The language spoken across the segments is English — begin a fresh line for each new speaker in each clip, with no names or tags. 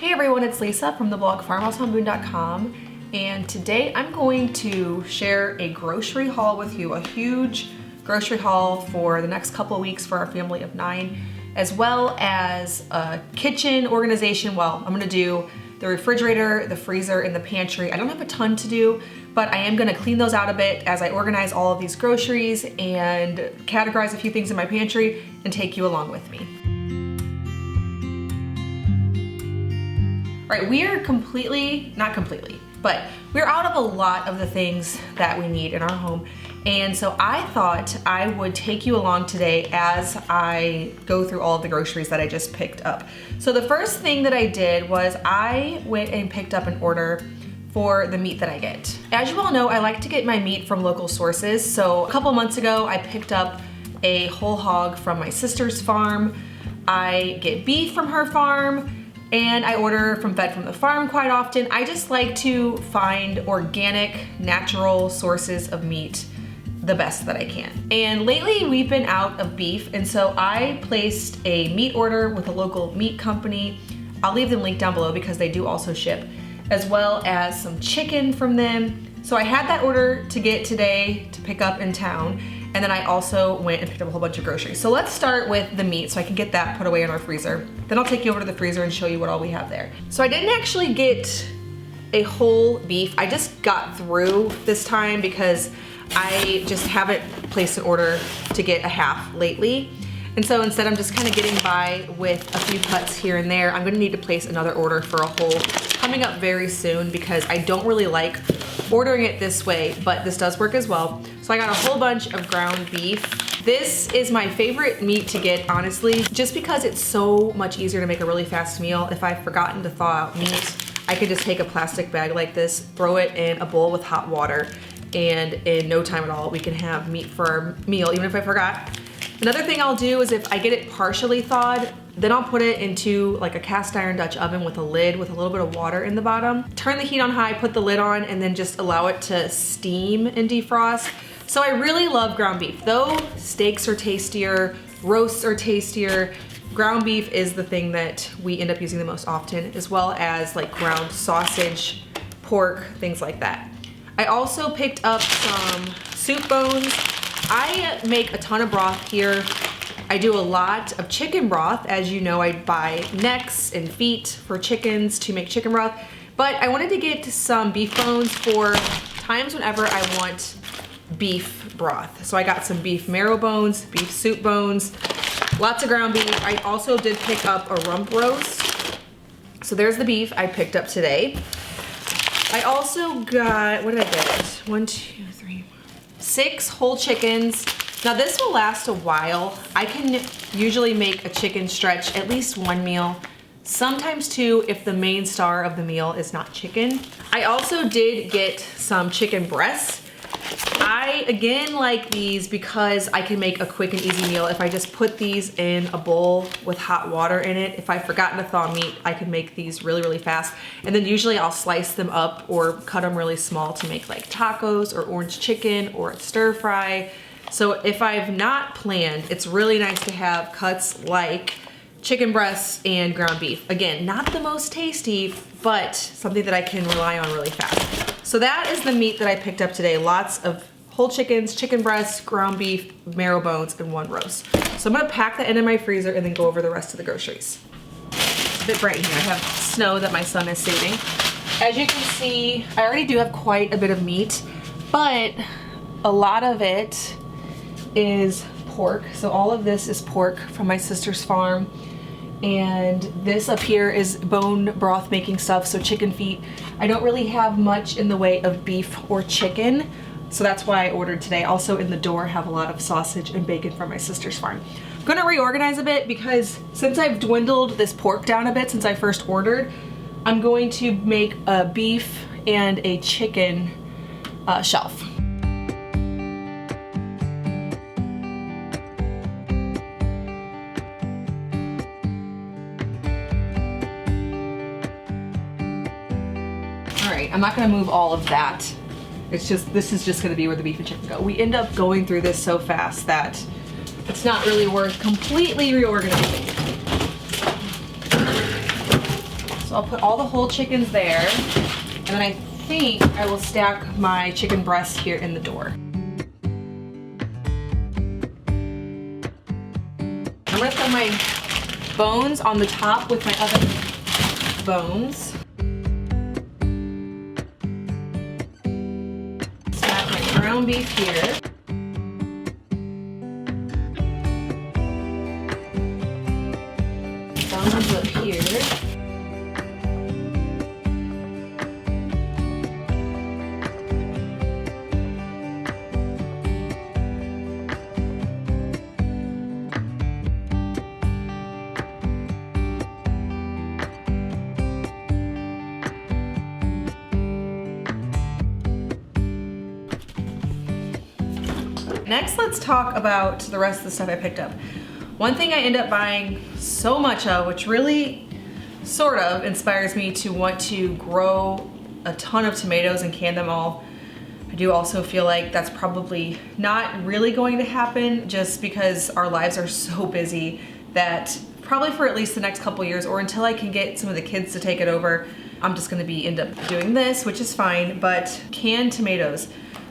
Hey everyone, it's Lisa from the blog farmhouseonboone.com, and today I'm going to share a grocery haul with you, a huge grocery haul for the next couple of weeks for our family of 9, as well as a kitchen organization. Well, I'm gonna do the refrigerator, the freezer, and the pantry. I don't have a ton to do, but I am gonna clean those out a bit as I organize all of these groceries and categorize a few things in my pantry and take you along with me. All right, we are not completely, but we're out of a lot of the things that we need in our home. And so I thought I would take you along today as I go through all of the groceries that I just picked up. So the first thing that I did was I went and picked up an order for the meat that I get. As you all know, I like to get my meat from local sources. So a couple months ago, I picked up a whole hog from my sister's farm. I get beef from her farm, and I order from Fed from the Farm quite often. I just like to find organic, natural sources of meat the best that I can. And lately we've been out of beef, and so I placed a meat order with a local meat company. I'll leave them linked down below because they do also ship, as well as some chicken from them. So I had that order to get today to pick up in town. And then I also went and picked up a whole bunch of groceries. So let's start with the meat so I can get that put away in our freezer. Then I'll take you over to the freezer and show you what all we have there. So I didn't actually get a whole beef. I just got through this time because I just haven't placed an order to get a half lately. And so instead I'm just kind of getting by with a few cuts here and there. I'm gonna need to place another order for a whole coming up very soon because I don't really like ordering it this way, but this does work as well. So I got a whole bunch of ground beef. This is my favorite meat to get, honestly, just because it's so much easier to make a really fast meal. If I've forgotten to thaw out meat, I could just take a plastic bag like this, throw it in a bowl with hot water, and in no time at all, we can have meat for our meal, even if I forgot. Another thing I'll do is if I get it partially thawed, then I'll put it into like a cast iron Dutch oven with a lid with a little bit of water in the bottom. Turn the heat on high, put the lid on, and then just allow it to steam and defrost. So I really love ground beef. Though steaks are tastier, roasts are tastier, ground beef is the thing that we end up using the most often, as well as like ground sausage, pork, things like that. I also picked up some soup bones. I make a ton of broth here. I do a lot of chicken broth. As you know, I buy necks and feet for chickens to make chicken broth, but I wanted to get some beef bones for times whenever I want beef broth. So I got some beef marrow bones, beef soup bones, lots of ground beef. I also did pick up a rump roast. So there's the beef I picked up today. I also got, what did I get? 1, 2, 3, 6 whole chickens. Now this will last a while. I can usually make a chicken stretch at least one meal, sometimes two if the main star of the meal is not chicken. I also did get some chicken breasts. I again like these because I can make a quick and easy meal if I just put these in a bowl with hot water in it. If I've forgotten to thaw meat, I can make these really, really fast. And then usually I'll slice them up or cut them really small to make like tacos or orange chicken or a stir fry. So if I've not planned, it's really nice to have cuts like chicken breasts and ground beef. Again, not the most tasty, but something that I can rely on really fast. So that is the meat that I picked up today. Lots of whole chickens, chicken breasts, ground beef, marrow bones, and 1 roast. So I'm gonna pack that in my freezer and then go over the rest of the groceries. It's a bit bright in here. I have snow that my son is saving. As you can see, I already do have quite a bit of meat, but a lot of it is pork. So all of this is pork from my sister's farm. And this up here is bone broth making stuff, so chicken feet. I don't really have much in the way of beef or chicken, so that's why I ordered today. Also in the door, I have a lot of sausage and bacon from my sister's farm. I'm gonna reorganize a bit because since I've dwindled this pork down a bit since I first ordered, I'm going to make a beef and a chicken shelf. I'm not gonna move all of that. It's just, this is just gonna be where the beef and chicken go. We end up going through this so fast that it's not really worth completely reorganizing. So I'll put all the whole chickens there, and then I think I will stack my chicken breast here in the door. I'm gonna throw my bones on the top with my other bones. Stack my ground beef here. Bones up here. Next, let's talk about the rest of the stuff I picked up. One thing I end up buying so much of, which really sort of inspires me to want to grow a ton of tomatoes and can them all. I do also feel like that's probably not really going to happen just because our lives are so busy that probably for at least the next couple years or until I can get some of the kids to take it over, I'm just gonna end up doing this, which is fine, but canned tomatoes.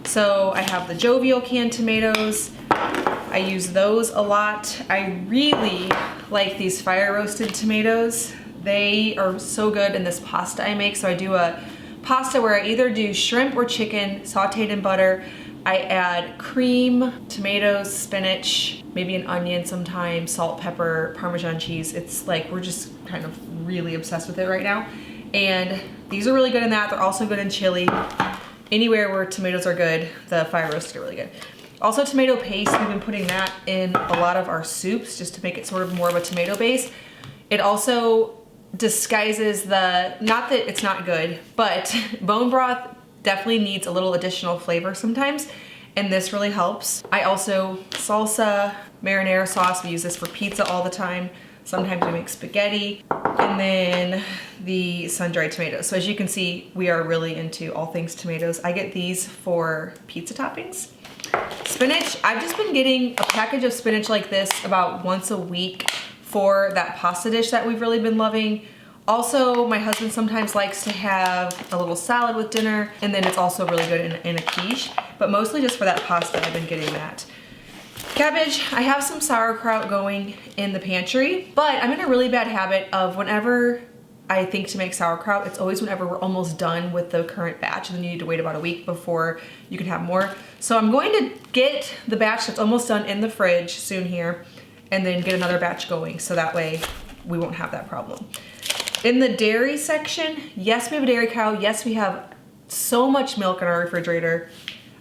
So I have the Jovial canned tomatoes. I use those a lot. I really like these fire roasted tomatoes. They are so good in this pasta I make. So I do a pasta where I either do shrimp or chicken sauteed in butter. I add cream, tomatoes, spinach, maybe an onion sometimes, salt, pepper, Parmesan cheese. It's like we're just kind of really obsessed with it right now. And these are really good in that. They're also good in chili. Anywhere where tomatoes are good, the fire roasted are really good. Also tomato paste, we've been putting that in a lot of our soups just to make it sort of more of a tomato base. It also disguises not that it's not good, but bone broth definitely needs a little additional flavor sometimes, and this really helps. I also, salsa, marinara sauce, we use this for pizza all the time. Sometimes we make spaghetti, and then the sun-dried tomatoes. So as you can see, we are really into all things tomatoes. I get these for pizza toppings. Spinach, I've just been getting a package of spinach like this about once a week for that pasta dish that we've really been loving. Also, my husband sometimes likes to have a little salad with dinner, and then it's also really good in a quiche, but mostly just for that pasta, I've been getting that. Cabbage, I have some sauerkraut going in the pantry, but I'm in a really bad habit of whenever I think to make sauerkraut, it's always whenever we're almost done with the current batch, and then you need to wait about a week before you can have more. So I'm going to get the batch that's almost done in the fridge soon here, and then get another batch going, so that way we won't have that problem. In the dairy section, yes, we have a dairy cow. Yes, we have so much milk in our refrigerator.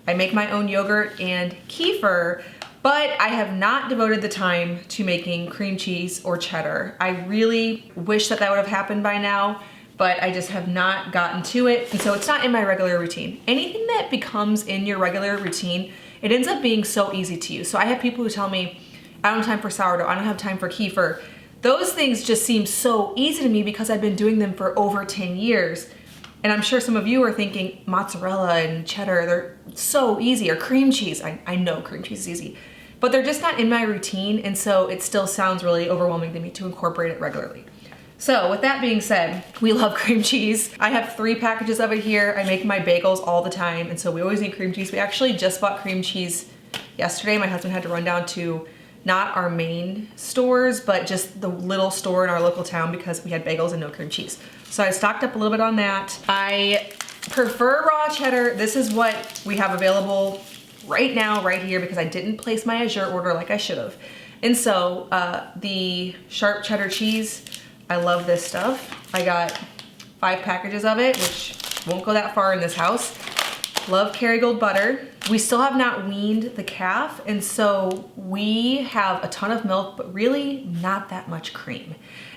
I make my own yogurt and kefir, but I have not devoted the time to making cream cheese or cheddar. I really wish that that would have happened by now, but I just have not gotten to it. And so it's not in my regular routine. Anything that becomes in your regular routine, it ends up being so easy to use. So I have people who tell me, I don't have time for sourdough, I don't have time for kefir. Those things just seem so easy to me because I've been doing them for over 10 years. And I'm sure some of you are thinking mozzarella and cheddar, they're so easy, or cream cheese. I know cream cheese is easy, but they're just not in my routine, and so it still sounds really overwhelming to me to incorporate it regularly. So with that being said, we love cream cheese. I have 3 packages of it here. I make my bagels all the time, and so we always need cream cheese. We actually just bought cream cheese yesterday. My husband had to run down to not our main stores, but just the little store in our local town because we had bagels and no cream cheese. So I stocked up a little bit on that. I prefer raw cheddar. This is what we have available right now, right here, because I didn't place my Azure order like I should have. And so the sharp cheddar cheese, I love this stuff. I got 5 packages of it, which won't go that far in this house. Love Kerrygold butter. We still have not weaned the calf, and so we have a ton of milk, but really not that much cream.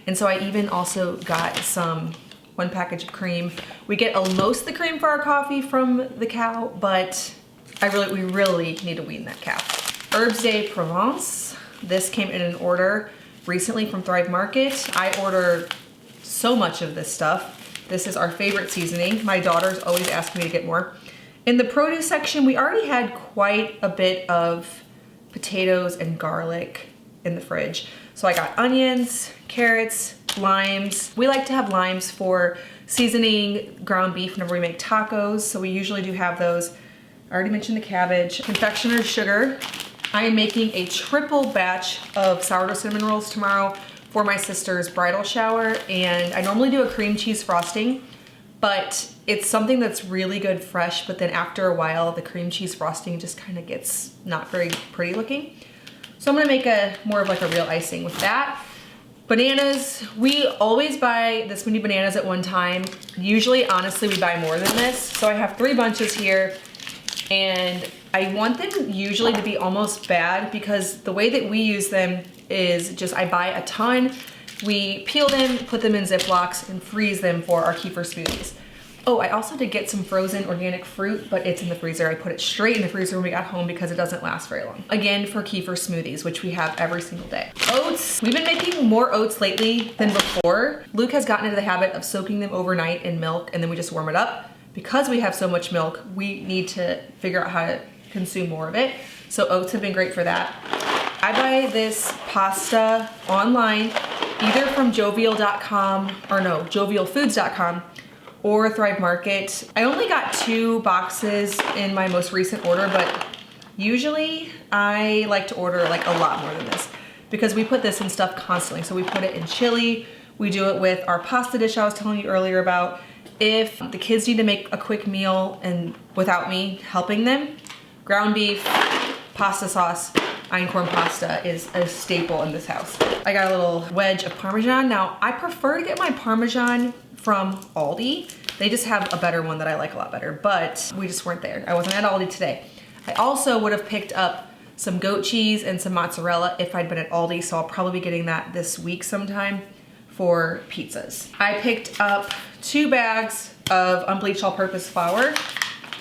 And so I even also got 1 package of cream. We get most of the cream for our coffee from the cow, but we really need to wean that calf. Herbs de Provence. This came in an order recently from Thrive Market. I order so much of this stuff. This is our favorite seasoning. My daughters always ask me to get more. In the produce section, we already had quite a bit of potatoes and garlic in the fridge. So I got onions, carrots, limes. We like to have limes for seasoning ground beef whenever we make tacos, so we usually do have those. I already mentioned the cabbage. Confectioner's sugar. I am making a triple batch of sourdough cinnamon rolls tomorrow for my sister's bridal shower, and I normally do a cream cheese frosting, but it's something that's really good fresh, but then after a while, the cream cheese frosting just kind of gets not very pretty looking. So I'm gonna make more of like a real icing with that. Bananas, we always buy this many bananas at one time. Usually, honestly, we buy more than this. So I have 3 bunches here, and I want them usually to be almost bad because the way that we use them is just I buy a ton, we peel them, put them in Ziplocs, and freeze them for our kefir smoothies. Oh, I also did get some frozen organic fruit, but it's in the freezer. I put it straight in the freezer when we got home because it doesn't last very long. Again, for kefir smoothies, which we have every single day. Oats, we've been making more oats lately than before. Luke has gotten into the habit of soaking them overnight in milk, and then we just warm it up. Because we have so much milk, we need to figure out how to consume more of it. So oats have been great for that. I buy this pasta online, either from jovialfoods.com or Thrive Market. I only got 2 boxes in my most recent order, but usually I like to order like a lot more than this because we put this in stuff constantly. So we put it in chili, we do it with our pasta dish I was telling you earlier about. If the kids need to make a quick meal and without me helping them, ground beef, pasta sauce, einkorn pasta is a staple in this house. I got a little wedge of Parmesan. Now, I prefer to get my Parmesan from Aldi. They just have a better one that I like a lot better, but we just weren't there. I wasn't at Aldi today. I also would have picked up some goat cheese and some mozzarella if I'd been at Aldi, so I'll probably be getting that this week sometime for pizzas. I picked up 2 bags of unbleached all-purpose flour.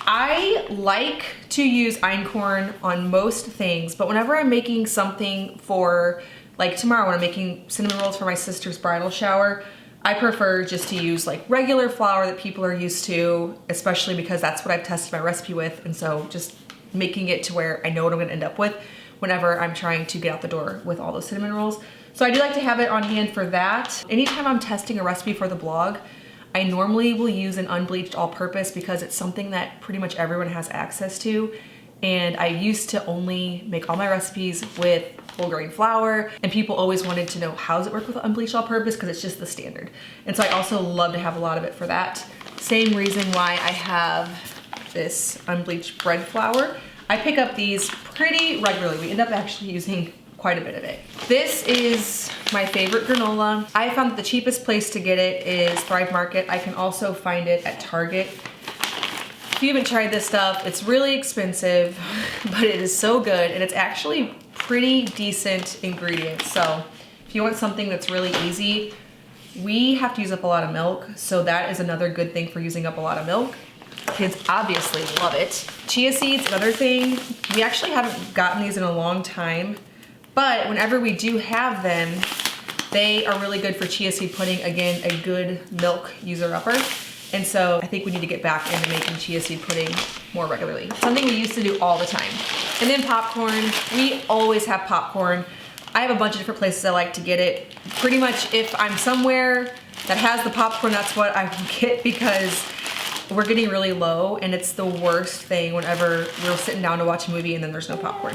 I like to use einkorn on most things, but whenever I'm making something for, like tomorrow when I'm making cinnamon rolls for my sister's bridal shower, I prefer just to use like regular flour that people are used to, especially because that's what I've tested my recipe with, and so just making it to where I know what I'm gonna end up with whenever I'm trying to get out the door with all those cinnamon rolls. So I do like to have it on hand for that. Anytime I'm testing a recipe for the blog, I normally will use an unbleached all-purpose because it's something that pretty much everyone has access to. And I used to only make all my recipes with whole grain flour, and people always wanted to know how does it work with unbleached all-purpose because it's just the standard. And so I also love to have a lot of it for that. Same reason why I have this unbleached bread flour. I pick up these pretty regularly. We end up actually using quite a bit of it. This is my favorite granola. I found that the cheapest place to get it is Thrive Market. I can also find it at Target. If you haven't tried this stuff, it's really expensive, but it is so good, and it's actually pretty decent ingredients. So if you want something that's really easy, we have to use up a lot of milk, so that is another good thing for using up a lot of milk. Kids obviously love it. Chia seeds, another thing. We actually haven't gotten these in a long time, but whenever we do have them, they are really good for chia seed pudding. Again, a good milk user-upper. And so I think we need to get back into making chia seed pudding more regularly. Something we used to do all the time. And then popcorn. We always have popcorn. I have a bunch of different places I like to get it. Pretty much if I'm somewhere that has the popcorn, that's what I will get because we're getting really low, and it's the worst thing whenever we're sitting down to watch a movie and then there's no popcorn.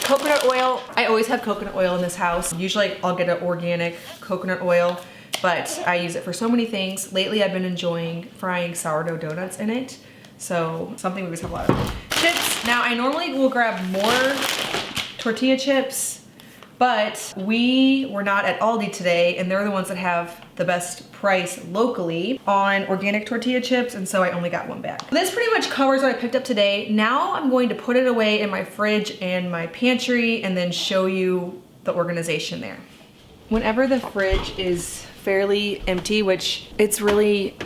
Coconut oil. I always have coconut oil in this house. Usually I'll get an organic coconut oil, but I use it for so many things. Lately I've been enjoying frying sourdough donuts in it, so something we always have a lot of. Chips. Now I normally will grab more tortilla chips, but we were not at Aldi today, and they're the ones that have the best price locally on organic tortilla chips, and so I only got 1 bag. This pretty much covers what I picked up today. Now I'm going to put it away in my fridge and my pantry and then show you the organization there. Whenever the fridge is fairly empty, which it's really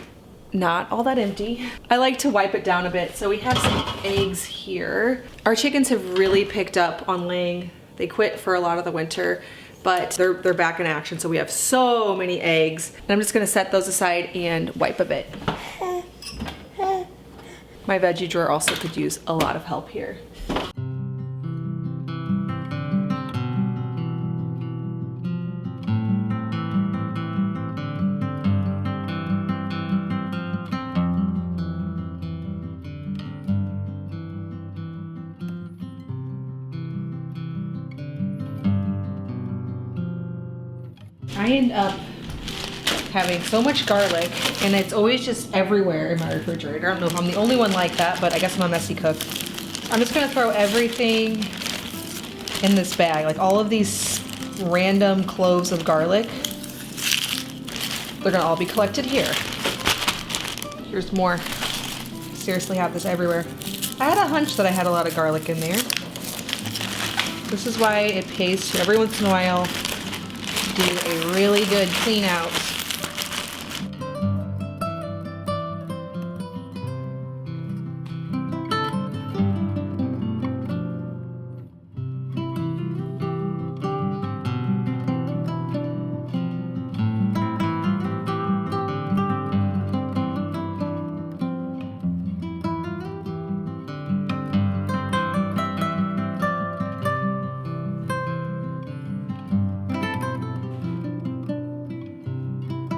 not all that empty, I like to wipe it down a bit. So we have some eggs here. Our chickens have really picked up on laying. They quit for a lot of the winter, but they're back in action, so we have so many eggs. And I'm just gonna set those aside and wipe a bit. My veggie drawer also could use a lot of help here. I end up having so much garlic, and it's always just everywhere in my refrigerator. I don't know if I'm the only one like that, but I guess I'm a messy cook. I'm just gonna throw everything in this bag, like all of these random cloves of garlic. They're gonna all be collected here. Here's more. Seriously have this everywhere. I had a hunch that I had a lot of garlic in there. This is why it pays to every once in a while do a really good clean out.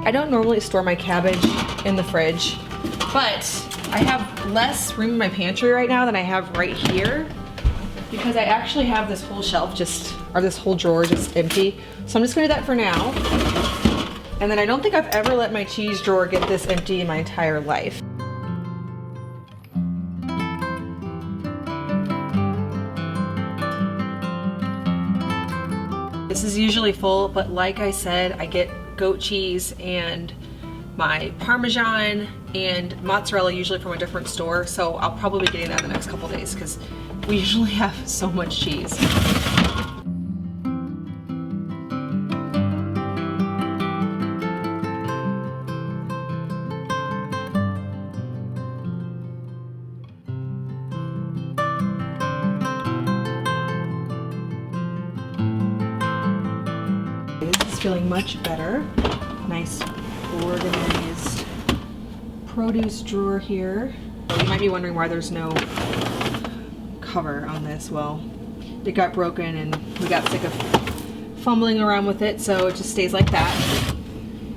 I don't normally store my cabbage in the fridge, but I have less room in my pantry right now than I have right here because I actually have this whole shelf or this whole drawer just empty. So I'm just gonna do that for now. And then I don't think I've ever let my cheese drawer get this empty in my entire life. This is usually full, but like I said, I get goat cheese and my Parmesan and mozzarella usually from a different store, so I'll probably be getting that the next couple days because we usually have so much cheese. This is feeling much better. Nice organized produce drawer here. You might be wondering why there's no cover on this. Well, it got broken and we got sick of fumbling around with it, so it just stays like that.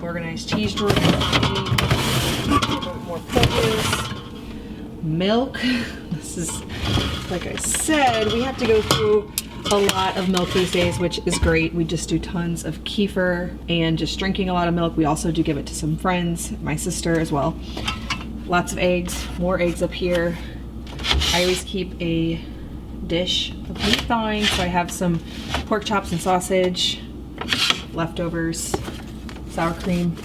Organized cheese drawer. More produce. Milk. This is, like I said, we have to go through a lot of milk these days, which is great. We just do tons of kefir and just drinking a lot of milk. We also do give it to some friends, my sister as well. Lots of eggs, more eggs up here. I always keep a dish of meat thawing, so I have some pork chops and sausage, leftovers, sour cream.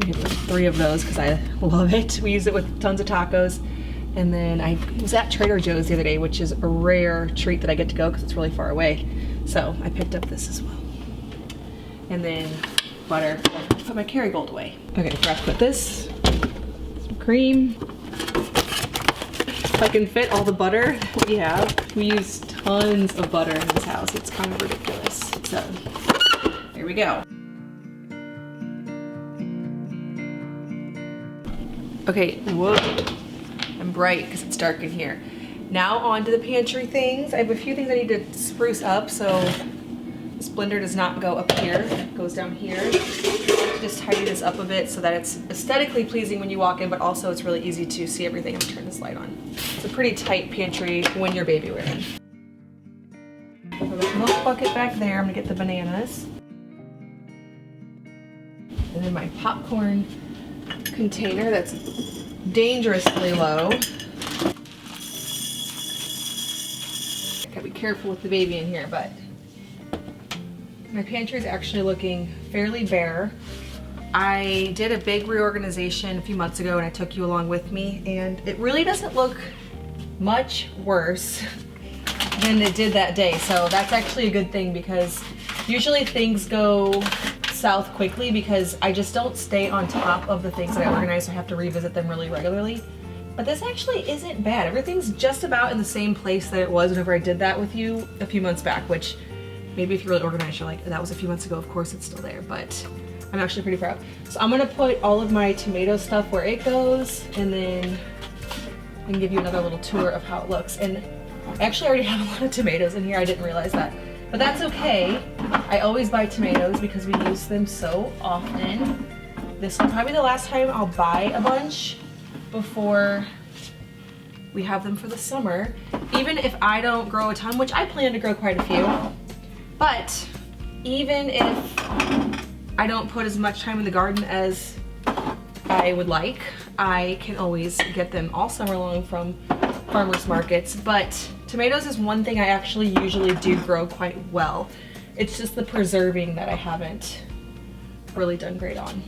We have 3 of those because I love it. We use it with tons of tacos. And then I was at Trader Joe's the other day, which is a rare treat that I get to go because it's really far away. So I picked up this as well. And then butter. I put my Kerrygold away. Okay, forgot to put this. Some cream. If I can fit all the butter that we have. We use tons of butter in this house. It's kind of ridiculous. So here we go. Okay, whoa. I'm bright because it's dark in here. Now on to the pantry things. I have a few things I need to spruce up, so this blender does not go up here, it goes down here. Just tidy this up a bit so that it's aesthetically pleasing when you walk in, but also it's really easy to see everything. I'm gonna turn this light on. It's a pretty tight pantry when you're baby wearing. Put the milk bucket back there. I'm gonna get the bananas. And then my popcorn container that's dangerously low. I gotta be careful with the baby in here, but my pantry is actually looking fairly bare. I did a big reorganization a few months ago and I took you along with me, and it really doesn't look much worse than it did that day. So that's actually a good thing because usually things go south quickly because I just don't stay on top of the things that I organize, so I have to revisit them really regularly. But this actually isn't bad. Everything's just about in the same place that it was whenever I did that with you a few months back, which maybe if you're really organized, you're like, that was a few months ago, of course it's still there, but I'm actually pretty proud. So I'm gonna put all of my tomato stuff where it goes, and then I can give you another little tour of how it looks. And I actually already have a lot of tomatoes in here, I didn't realize that. But that's okay. I always buy tomatoes because we use them so often. This will probably be the last time I'll buy a bunch before we have them for the summer. Even if I don't grow a ton, which I plan to grow quite a few. But even if I don't put as much time in the garden as I would like, I can always get them all summer long from farmers markets. But tomatoes is one thing I actually usually do grow quite well. It's just the preserving that I haven't really done great on.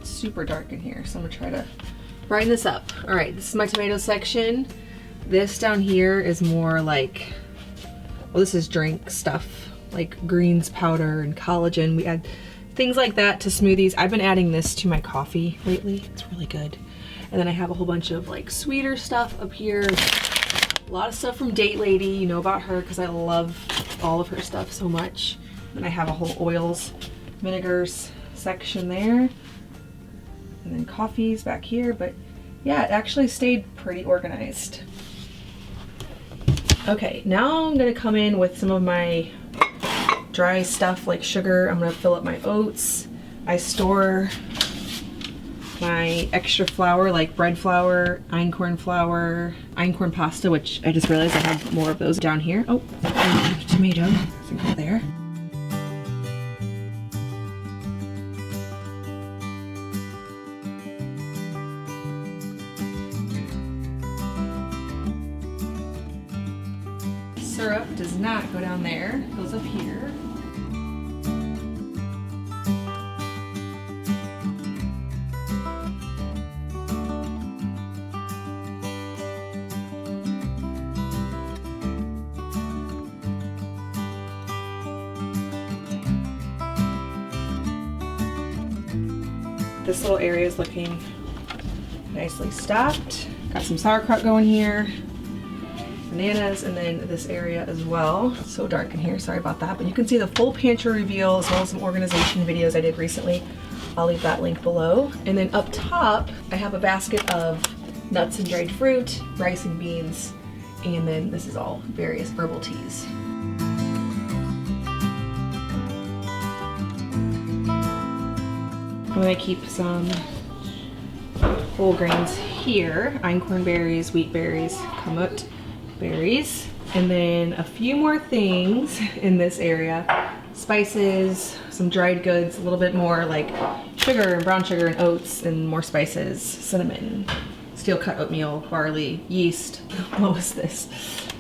It's super dark in here, so I'm gonna try to brighten this up. All right, this is my tomato section. This down here is more like, well, this is drink stuff, like greens powder and collagen. We add things like that to smoothies. I've been adding this to my coffee lately. It's really good. And then I have a whole bunch of like sweeter stuff up here. A lot of stuff from Date Lady. You know about her because I love all of her stuff so much. And I have a whole oils, vinegars section there. And then coffees back here. But yeah, it actually stayed pretty organized. Okay, now I'm gonna come in with some of my dry stuff like sugar. I'm gonna fill up my oats. I store my extra flour like bread flour, einkorn flour, einkorn pasta, which I just realized I have more of those down here. Oh, tomato, so go there. Syrup does not go down there, it goes up here. This little area is looking nicely stocked. Got some sauerkraut going here. Bananas, and then this area as well. So dark in here, sorry about that. But you can see the full pantry reveal as well as some organization videos I did recently. I'll leave that link below. And then up top, I have a basket of nuts and dried fruit, rice and beans, and then this is all various herbal teas. I'm gonna keep some whole grains here, einkorn berries, wheat berries, kamut berries, and then a few more things in this area. Spices, some dried goods, a little bit more like sugar and brown sugar and oats and more spices, cinnamon, steel cut oatmeal, barley, yeast. What was this?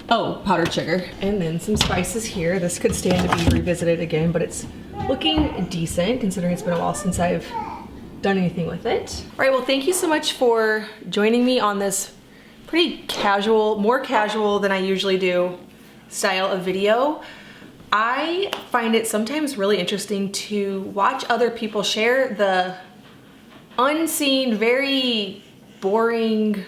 Oh, powdered sugar. And then some spices here. This could stand to be revisited again, but it's looking decent considering it's been a while since I've done anything with it. All right, well, thank you so much for joining me on this pretty casual, more casual than I usually do style of video. I find it sometimes really interesting to watch other people share the unseen, very boring,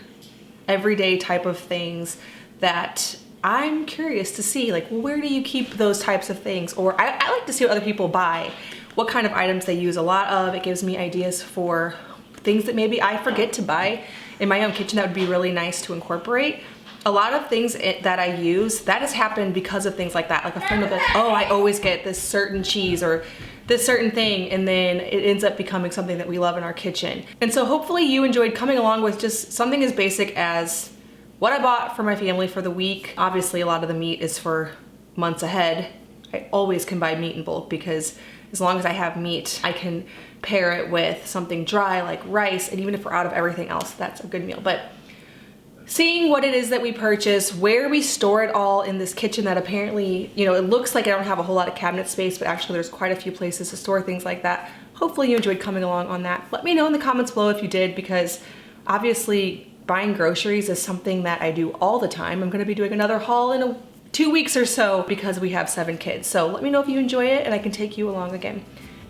everyday type of things that I'm curious to see, like, well, where do you keep those types of things? Or I like to see what other people buy, what kind of items they use a lot of. It gives me ideas for things that maybe I forget to buy in my own kitchen that would be really nice to incorporate. A lot of things that I use, that has happened because of things like that. Like a friend will be like, oh, I always get this certain cheese or this certain thing, and then it ends up becoming something that we love in our kitchen. And so hopefully you enjoyed coming along with just something as basic as what I bought for my family for the week. Obviously a lot of the meat is for months ahead. I always can buy meat in bulk because as long as I have meat, I can pair it with something dry like rice, and even if we're out of everything else, that's a good meal. But seeing what it is that we purchase, where we store it all in this kitchen that apparently, you know, it looks like I don't have a whole lot of cabinet space, but actually there's quite a few places to store things like that. Hopefully you enjoyed coming along on that. Let me know in the comments below if you did, because obviously buying groceries is something that I do all the time. I'm gonna be doing another haul in 2 weeks or so because we have 7 kids. So let me know if you enjoy it and I can take you along again.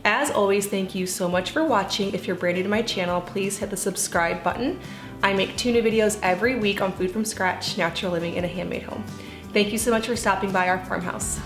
As always, thank you so much for watching. If you're brand new to my channel, please hit the subscribe button. I make 2 new videos every week on food from scratch, natural living in a handmade home. Thank you so much for stopping by our farmhouse.